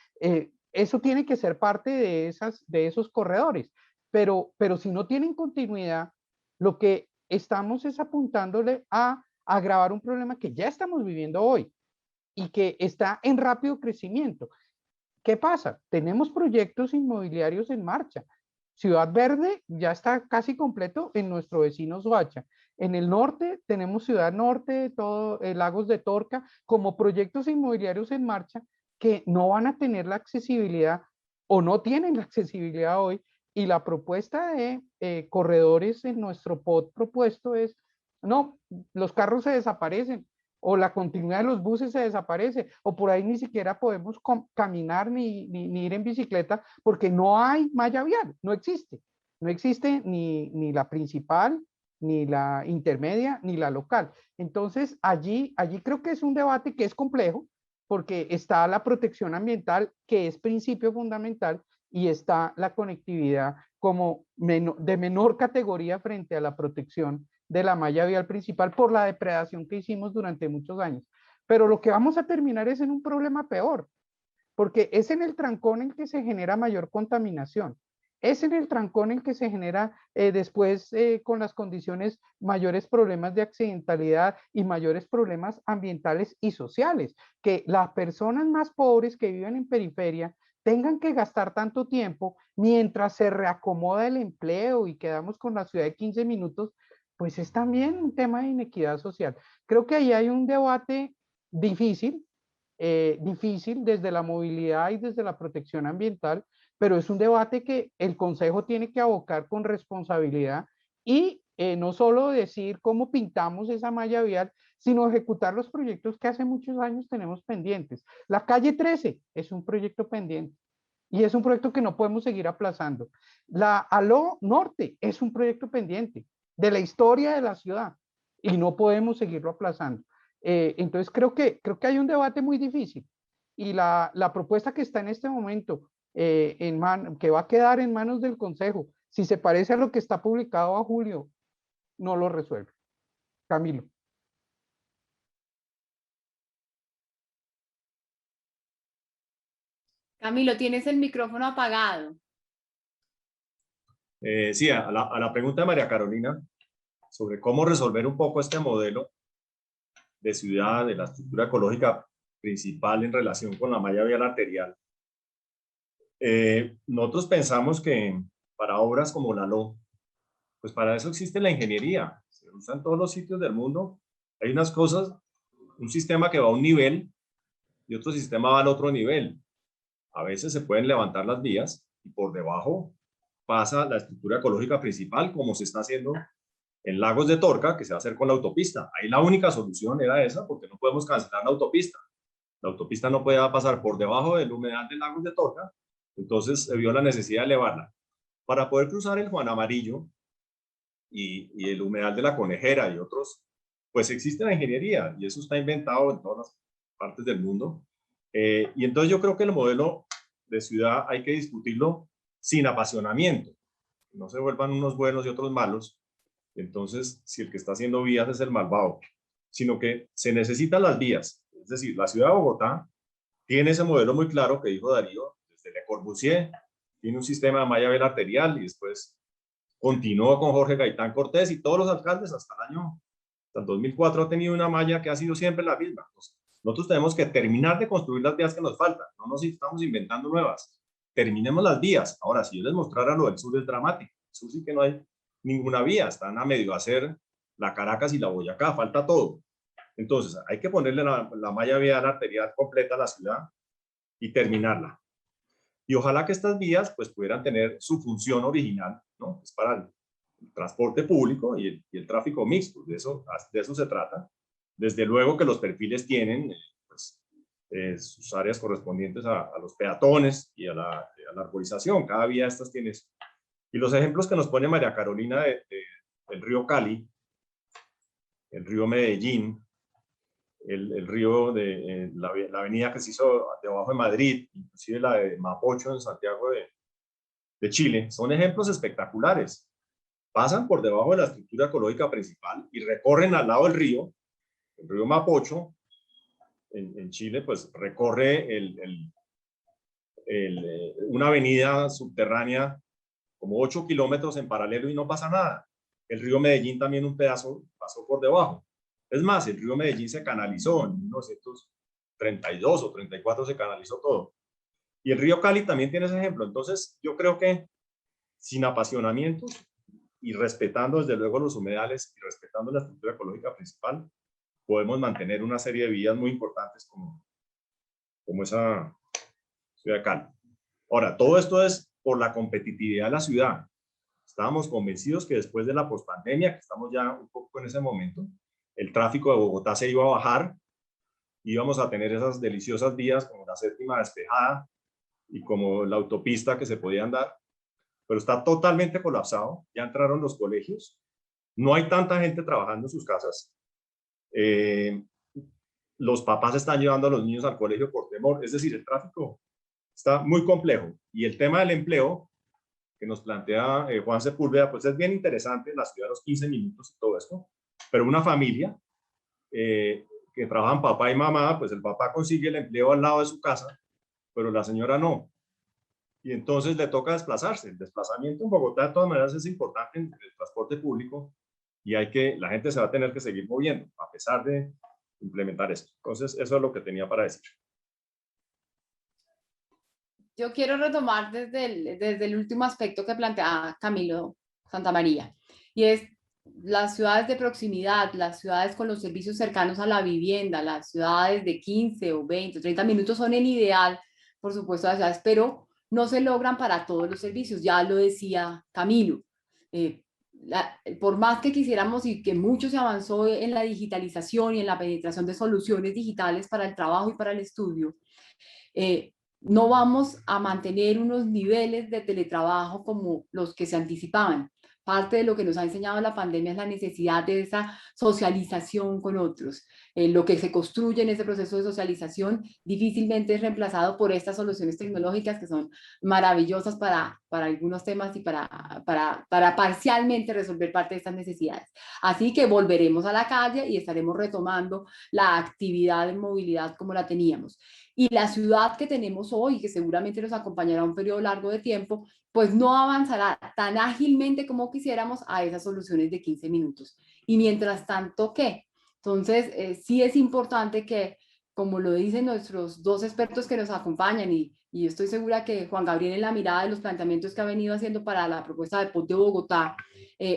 Eso tiene que ser parte de esos corredores, pero si no tienen continuidad, lo que estamos es apuntándole a agravar un problema que ya estamos viviendo hoy y que está en rápido crecimiento. ¿Qué pasa? Tenemos proyectos inmobiliarios en marcha. Ciudad Verde ya está casi completo en nuestro vecino Soacha. En el norte tenemos Ciudad Norte, todo Lagos de Torca, como proyectos inmobiliarios en marcha que no van a tener la accesibilidad o no tienen la accesibilidad hoy. Y la propuesta de corredores en nuestro POT propuesto es, no, los carros se desaparecen, o la continuidad de los buses se desaparece, o por ahí ni siquiera podemos caminar ni ir en bicicleta porque no hay malla vial, no existe ni la principal, ni la intermedia, ni la local. Entonces, allí creo que es un debate que es complejo, porque está la protección ambiental, que es principio fundamental, y está la conectividad como de menor categoría frente a la protección de la malla vial principal por la depredación que hicimos durante muchos años. Pero lo que vamos a terminar es en un problema peor, porque es en el trancón en que se genera mayor contaminación. Es en el trancón en que se genera después con las condiciones mayores problemas de accidentalidad y mayores problemas ambientales y sociales, que las personas más pobres que viven en periferia tengan que gastar tanto tiempo mientras se reacomoda el empleo y quedamos con la ciudad de 15 minutos, pues es también un tema de inequidad social. Creo que ahí hay un debate difícil, difícil desde la movilidad y desde la protección ambiental, pero es un debate que el Consejo tiene que abocar con responsabilidad y no solo decir cómo pintamos esa malla vial, sino ejecutar los proyectos que hace muchos años tenemos pendientes. La calle 13 es un proyecto pendiente y es un proyecto que no podemos seguir aplazando. La ALO Norte es un proyecto pendiente de la historia de la ciudad y no podemos seguirlo aplazando. Entonces creo que hay un debate muy difícil y la propuesta que está en este momento, que va a quedar en manos del Consejo, si se parece a lo que está publicado a julio, no lo resuelve. Camilo. Camilo, tienes el micrófono apagado. Sí, a la pregunta de María Carolina sobre cómo resolver un poco este modelo, de ciudad, de la estructura ecológica principal en relación con la malla vial arterial, nosotros pensamos que para obras como la LO, pues para eso existe la ingeniería, se usa en todos los sitios del mundo. Hay unas cosas, un sistema que va a un nivel y otro sistema va al otro nivel. A veces se pueden levantar las vías y por debajo pasa la estructura ecológica principal, como se está haciendo en Lagos de Torca, que se va a hacer con la autopista. Ahí la única solución era esa, porque no podemos cancelar la autopista. La autopista no puede pasar por debajo del humedal de Lagos de Torca, entonces se vio la necesidad de elevarla. Para poder cruzar el Juan Amarillo y el humedal de la Conejera y otros, pues existe la ingeniería y eso está inventado en todas las partes del mundo. Y entonces yo creo que el modelo de ciudad hay que discutirlo sin apasionamiento, no se vuelvan unos buenos y otros malos, entonces si el que está haciendo vías es el malvado, sino que se necesitan las vías. Es decir, la ciudad de Bogotá tiene ese modelo muy claro que dijo Darío, desde Le Corbusier, tiene un sistema de malla vial arterial y después continuó con Jorge Gaitán Cortés y todos los alcaldes hasta el 2004 ha tenido una malla que ha sido siempre la misma. Entonces, nosotros tenemos que terminar de construir las vías que nos faltan, no nos estamos inventando nuevas. Terminemos las vías. Ahora, si yo les mostrara lo del sur es dramático. El sur sí que no hay ninguna vía, están a medio hacer la Caracas y la Boyacá, falta todo. Entonces, hay que ponerle la malla vial arterial completa a la ciudad y terminarla. Y ojalá que estas vías pues pudieran tener su función original, ¿no? Es para el transporte público y el tráfico mixto, de eso se trata. Desde luego que los perfiles tienen pues, sus áreas correspondientes a los peatones y a la arborización, cada vía de estas tiene eso. Y los ejemplos que nos pone María Carolina del río Cali, el río Medellín, el río de la avenida que se hizo debajo de Madrid, inclusive la de Mapocho en Santiago de Chile, son ejemplos espectaculares. Pasan por debajo de la estructura ecológica principal y recorren al lado del río, el río Mapocho, en Chile, pues recorre una avenida subterránea como 8 kilómetros en paralelo y no pasa nada. El río Medellín también un pedazo pasó por debajo. Es más, el río Medellín se canalizó en 1932 o 34 se canalizó todo. Y el río Cali también tiene ese ejemplo. Entonces, yo creo que sin apasionamientos y respetando desde luego los humedales y respetando la estructura ecológica principal, podemos mantener una serie de vías muy importantes como esa ciudad de Cali. Ahora, todo esto es por la competitividad de la ciudad. Estábamos convencidos que después de la pospandemia, que estamos ya un poco en ese momento, el tráfico de Bogotá se iba a bajar, íbamos a tener esas deliciosas vías como la séptima despejada y como la autopista que se podía andar, pero está totalmente colapsado, ya entraron los colegios, no hay tanta gente trabajando en sus casas, los papás están llevando a los niños al colegio por temor, es decir, el tráfico está muy complejo. Y el tema del empleo que nos plantea Juan Sepúlveda, pues es bien interesante, la ciudad de los 15 minutos y todo esto, pero una familia que trabajan papá y mamá, pues el papá consigue el empleo al lado de su casa, pero la señora no. Y entonces le toca desplazarse. El desplazamiento en Bogotá de todas maneras es importante en el transporte público y la gente se va a tener que seguir moviendo a pesar de implementar esto. Entonces eso es lo que tenía para decir. Yo quiero retomar desde el último aspecto que plantea Camilo Santamaría, y es las ciudades de proximidad, las ciudades con los servicios cercanos a la vivienda, las ciudades de 15 o 20 o 30 minutos son el ideal, por supuesto, las ciudades, pero no se logran para todos los servicios, ya lo decía Camilo. Por más que quisiéramos y que mucho se avanzó en la digitalización y en la penetración de soluciones digitales para el trabajo y para el estudio, no vamos a mantener unos niveles de teletrabajo como los que se anticipaban. Parte de lo que nos ha enseñado la pandemia es la necesidad de esa socialización con otros. Lo que se construye en ese proceso de socialización difícilmente es reemplazado por estas soluciones tecnológicas que son maravillosas para algunos temas y para parcialmente resolver parte de estas necesidades. Así que volveremos a la calle y estaremos retomando la actividad en movilidad como la teníamos. Y la ciudad que tenemos hoy, que seguramente nos acompañará un periodo largo de tiempo, pues no avanzará tan ágilmente como quisiéramos a esas soluciones de 15 minutos. Y mientras tanto, ¿qué? Entonces, sí es importante que, como lo dicen nuestros dos expertos que nos acompañan, y estoy segura que Juan Gabriel, en la mirada de los planteamientos que ha venido haciendo para la propuesta de POT de Bogotá,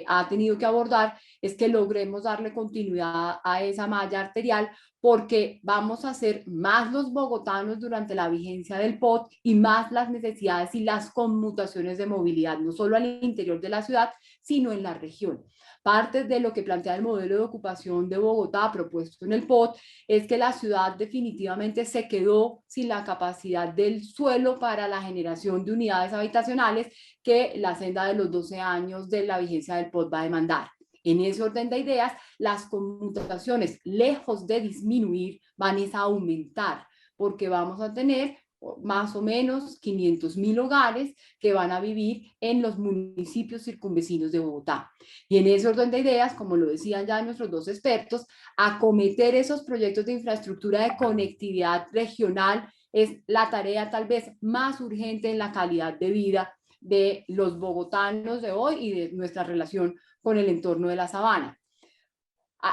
ha tenido que abordar, es que logremos darle continuidad a esa malla arterial, porque vamos a ser más los bogotanos durante la vigencia del POT y más las necesidades y las conmutaciones de movilidad, no solo al interior de la ciudad, sino en la región. Parte de lo que plantea el modelo de ocupación de Bogotá propuesto en el POT es que la ciudad definitivamente se quedó sin la capacidad del suelo para la generación de unidades habitacionales que la senda de los 12 años de la vigencia del POT va a demandar. En ese orden de ideas, las conmutaciones, lejos de disminuir, van a aumentar, porque vamos a tener más o menos 500.000 hogares que van a vivir en los municipios circunvecinos de Bogotá. Y en ese orden de ideas, como lo decían ya nuestros dos expertos, acometer esos proyectos de infraestructura de conectividad regional es la tarea tal vez más urgente en la calidad de vida de los bogotanos de hoy y de nuestra relación con el entorno de la sabana.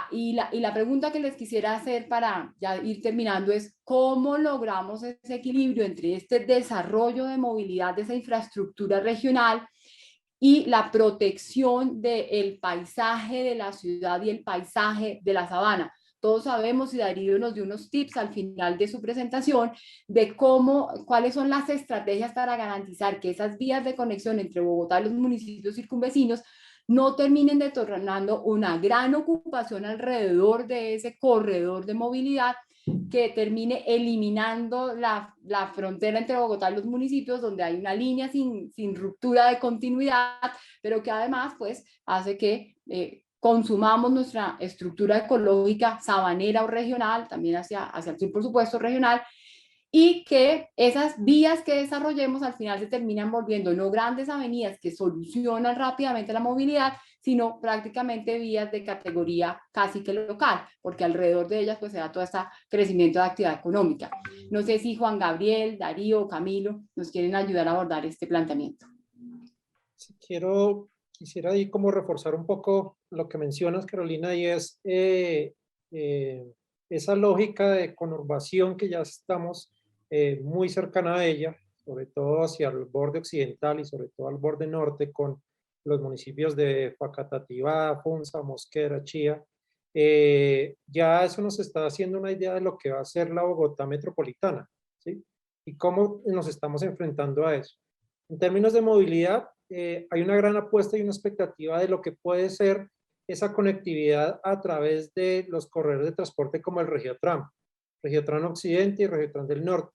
Y la pregunta que les quisiera hacer para ya ir terminando es: ¿cómo logramos ese equilibrio entre este desarrollo de movilidad de esa infraestructura regional y la protección del paisaje de la ciudad y el paisaje de la sabana? Todos sabemos, y Darío nos dio unos tips al final de su presentación, de cuáles son las estrategias para garantizar que esas vías de conexión entre Bogotá y los municipios circunvecinos no terminen detonando una gran ocupación alrededor de ese corredor de movilidad que termine eliminando la frontera entre Bogotá y los municipios, donde hay una línea sin ruptura de continuidad, pero que además pues hace que consumamos nuestra estructura ecológica sabanera o regional, también hacia el sur, por supuesto, regional, y que esas vías que desarrollemos al final se terminan volviendo no grandes avenidas que solucionan rápidamente la movilidad, sino prácticamente vías de categoría casi que local, porque alrededor de ellas pues se da todo este crecimiento de actividad económica. No sé si Juan Gabriel, Darío o Camilo nos quieren ayudar a abordar este planteamiento. Quisiera ahí como reforzar un poco lo que mencionas, Carolina, y es esa lógica de conurbación que ya estamos muy cercana a ella, sobre todo hacia el borde occidental y sobre todo al borde norte, con los municipios de Facatativá, Funza, Mosquera, Chía. Ya eso nos está haciendo una idea de lo que va a ser la Bogotá metropolitana, ¿sí? Y cómo nos estamos enfrentando a eso. En términos de movilidad, hay una gran apuesta y una expectativa de lo que puede ser esa conectividad a través de los corredores de transporte como el Regiotram Occidente y Regiotram del Norte,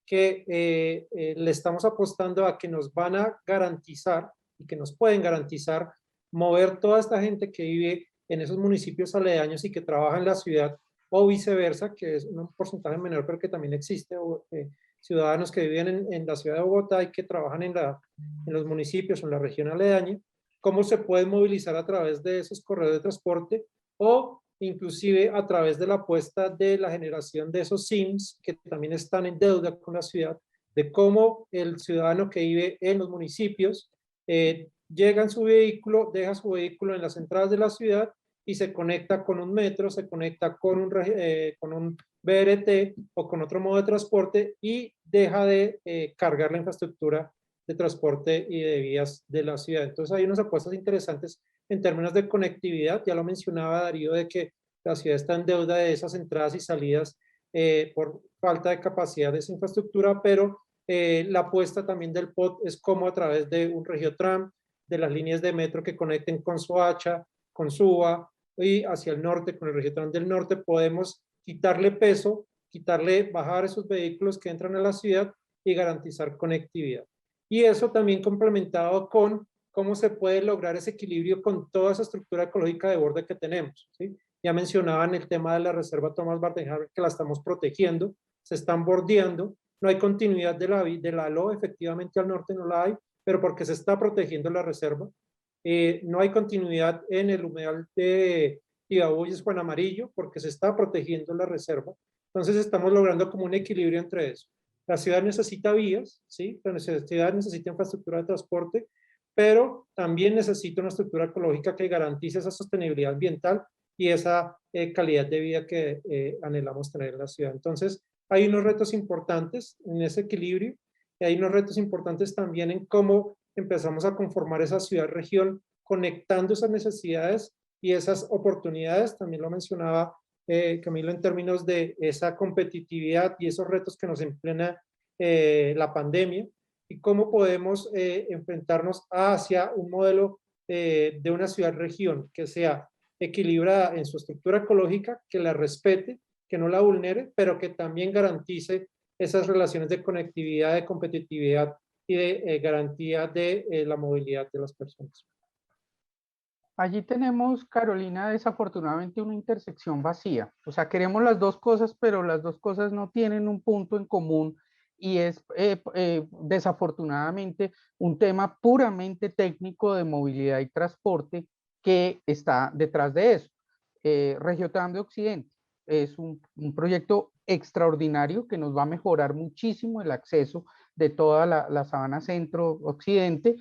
que le estamos apostando a que nos van a garantizar y que nos pueden garantizar mover toda esta gente que vive en esos municipios aledaños y que trabaja en la ciudad, o viceversa, que es un porcentaje menor, pero que también existe, ciudadanos que viven en la ciudad de Bogotá y que trabajan en los municipios o en la región aledaña, cómo se pueden movilizar a través de esos corredores de transporte, o inclusive a través de la apuesta de la generación de esos SIMs que también están en deuda con la ciudad, de cómo el ciudadano que vive en los municipios llega en su vehículo, deja su vehículo en las entradas de la ciudad y se conecta con un metro, se conecta con un BRT o con otro modo de transporte y deja de cargar la infraestructura de transporte y de vías de la ciudad. Entonces hay unas apuestas interesantes en términos de conectividad. Ya lo mencionaba Darío, de que la ciudad está en deuda de esas entradas y salidas por falta de capacidad de esa infraestructura, pero la apuesta también del POT es cómo a través de un Regiotram, de las líneas de metro que conecten con Soacha, con Suba y hacia el norte, con el Regiotram del Norte, podemos quitarle peso, bajar esos vehículos que entran a la ciudad y garantizar conectividad. Y eso también complementado con cómo se puede lograr ese equilibrio con toda esa estructura ecológica de borde que tenemos, ¿sí? Ya mencionaban el tema de la reserva Tomás Bardenhaver, que la estamos protegiendo, se están bordeando, no hay continuidad de la ALO, efectivamente al norte no la hay, pero porque se está protegiendo la reserva. No hay continuidad en el humedal de Tibabuyes, Juan Amarillo, porque se está protegiendo la reserva. Entonces estamos logrando como un equilibrio entre eso. La ciudad necesita vías, ¿sí? La ciudad necesita infraestructura de transporte, pero también necesita una estructura ecológica que garantice esa sostenibilidad ambiental y esa calidad de vida que anhelamos tener en la ciudad. Entonces, hay unos retos importantes en ese equilibrio y hay unos retos importantes también en cómo empezamos a conformar esa ciudad-región conectando esas necesidades y esas oportunidades, también lo mencionaba Camilo, en términos de esa competitividad y esos retos que nos emplena la pandemia y cómo podemos enfrentarnos hacia un modelo de una ciudad-región que sea equilibrada en su estructura ecológica, que la respete, que no la vulnere, pero que también garantice esas relaciones de conectividad, de competitividad y de garantía de la movilidad de las personas. Allí tenemos, Carolina, desafortunadamente una intersección vacía. O sea, queremos las dos cosas, pero las dos cosas no tienen un punto en común y es desafortunadamente un tema puramente técnico de movilidad y transporte que está detrás de eso. Regiotram de Occidente es un proyecto extraordinario que nos va a mejorar muchísimo el acceso de toda la sabana centro-occidente,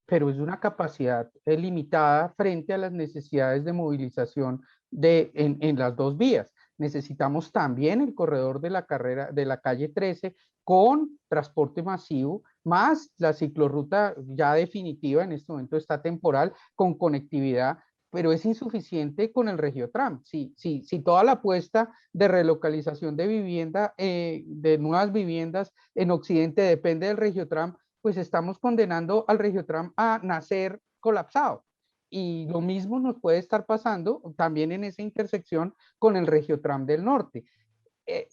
pero es de una capacidad limitada frente a las necesidades de movilización en las dos vías. Necesitamos también el corredor de la carrera de la calle 13 con transporte masivo, más la ciclorruta ya definitiva, en este momento está temporal, con conectividad, pero es insuficiente con el Regiotram. Si toda la apuesta de relocalización de vivienda, de nuevas viviendas en Occidente depende del Regiotram, pues estamos condenando al Regiotram a nacer colapsado. Y lo mismo nos puede estar pasando también en esa intersección con el Regiotram del Norte.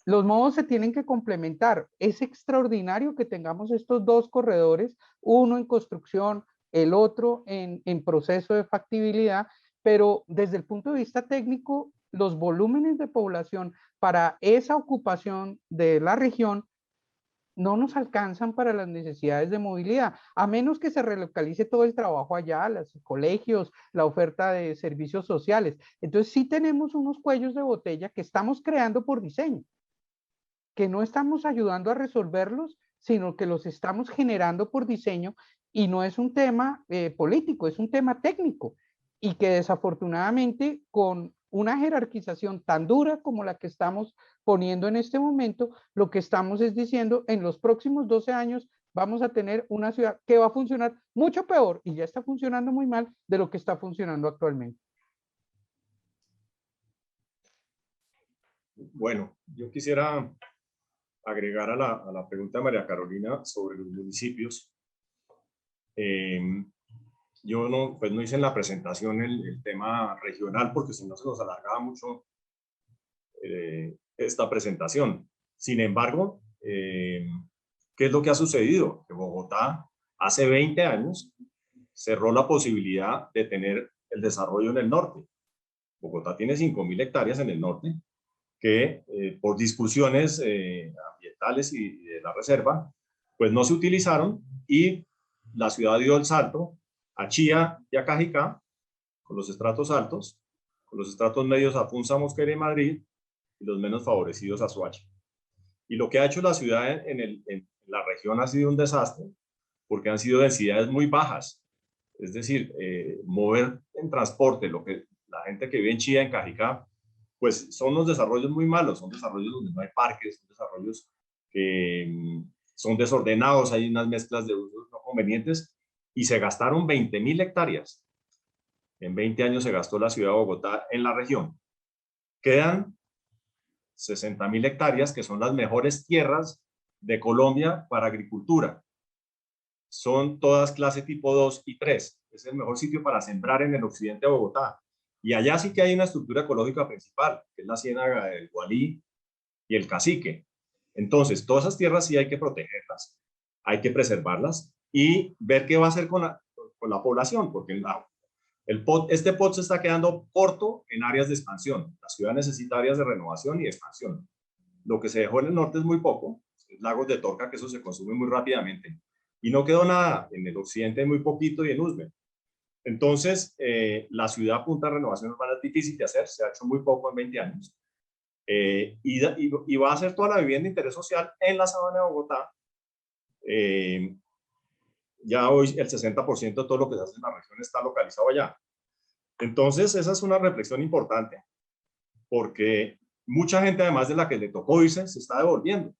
Los modos se tienen que complementar. Es extraordinario que tengamos estos dos corredores, uno en construcción, el otro en proceso de factibilidad, pero desde el punto de vista técnico, los volúmenes de población para esa ocupación de la región no nos alcanzan para las necesidades de movilidad, a menos que se relocalice todo el trabajo allá, los colegios, la oferta de servicios sociales. Entonces sí tenemos unos cuellos de botella que estamos creando por diseño, que no estamos ayudando a resolverlos, sino que los estamos generando por diseño y no es un tema político, es un tema técnico y que desafortunadamente con una jerarquización tan dura como la que estamos poniendo en este momento, lo que estamos es diciendo en los próximos 12 años vamos a tener una ciudad que va a funcionar mucho peor y ya está funcionando muy mal de lo que está funcionando actualmente. Bueno, yo quisiera agregar a la pregunta de María Carolina sobre los municipios. Yo no hice en la presentación el tema regional porque si no se nos alargaba mucho esta presentación. Sin embargo, ¿qué es lo que ha sucedido? Que Bogotá hace 20 años cerró la posibilidad de tener el desarrollo en el norte. Bogotá tiene 5.000 hectáreas en el norte que por discusiones ambientales y de la reserva, pues no se utilizaron y la ciudad dio el salto a Chía y a Cajicá con los estratos altos, con los estratos medios a Funza, Mosquera y Madrid y los menos favorecidos a Soacha. Y lo que ha hecho la ciudad en la región ha sido un desastre porque han sido densidades muy bajas. Es decir, mover en transporte lo que la gente que vive en Chía, en Cajicá, pues son los desarrollos muy malos, son desarrollos donde no hay parques, son desarrollos que son desordenados, hay unas mezclas de usos no convenientes y se gastaron 20.000 hectáreas. En 20 años se gastó la ciudad de Bogotá en la región. Quedan 60.000 hectáreas que son las mejores tierras de Colombia para agricultura. Son todas clase tipo 2 y 3. Es el mejor sitio para sembrar en el occidente de Bogotá. Y allá sí que hay una estructura ecológica principal, que es la ciénaga del Gualí y el Cacique. Entonces, todas esas tierras sí hay que protegerlas, hay que preservarlas y ver qué va a hacer con la población, porque este POT se está quedando corto en áreas de expansión. La ciudad necesita áreas de renovación y de expansión. Lo que se dejó en el norte es muy poco, lagos de Torca, que eso se consume muy rápidamente. Y no quedó nada en el occidente, muy poquito, y en Usme. Entonces, la ciudad apunta a renovación urbana, es difícil de hacer, se ha hecho muy poco en 20 años. Y va a hacer toda la vivienda de interés social en la sabana de Bogotá. Ya hoy el 60% de todo lo que se hace en la región está localizado allá. Entonces, esa es una reflexión importante, porque mucha gente, además de la que le tocó irse, se está devolviendo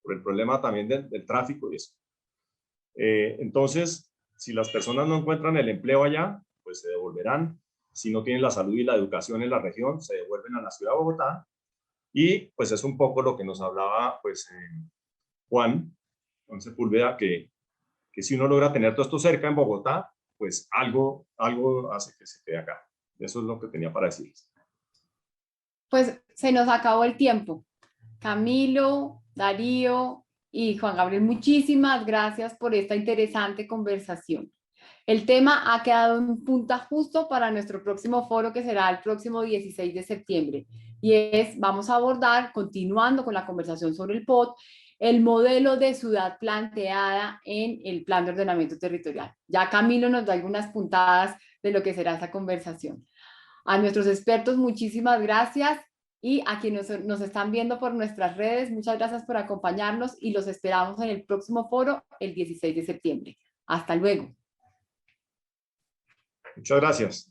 por el problema también del tráfico y eso. Entonces, si las personas no encuentran el empleo allá, pues se devolverán. Si no tienen la salud y la educación en la región, se devuelven a la ciudad de Bogotá. Y pues es un poco lo que nos hablaba pues Juan Sepúlveda, que si uno logra tener todo esto cerca en Bogotá, pues algo hace que se quede acá. Eso es lo que tenía para decirles. Pues se nos acabó el tiempo. Camilo, Darío y Juan Gabriel, muchísimas gracias por esta interesante conversación. El tema ha quedado en punta justo para nuestro próximo foro, que será el próximo 16 de septiembre. Y vamos a abordar, continuando con la conversación sobre el POT, el modelo de ciudad planteada en el Plan de Ordenamiento Territorial. Ya Camilo nos da algunas puntadas de lo que será esa conversación. A nuestros expertos, muchísimas gracias. Y a quienes nos están viendo por nuestras redes, muchas gracias por acompañarnos y los esperamos en el próximo foro el 16 de septiembre. Hasta luego. Muchas gracias.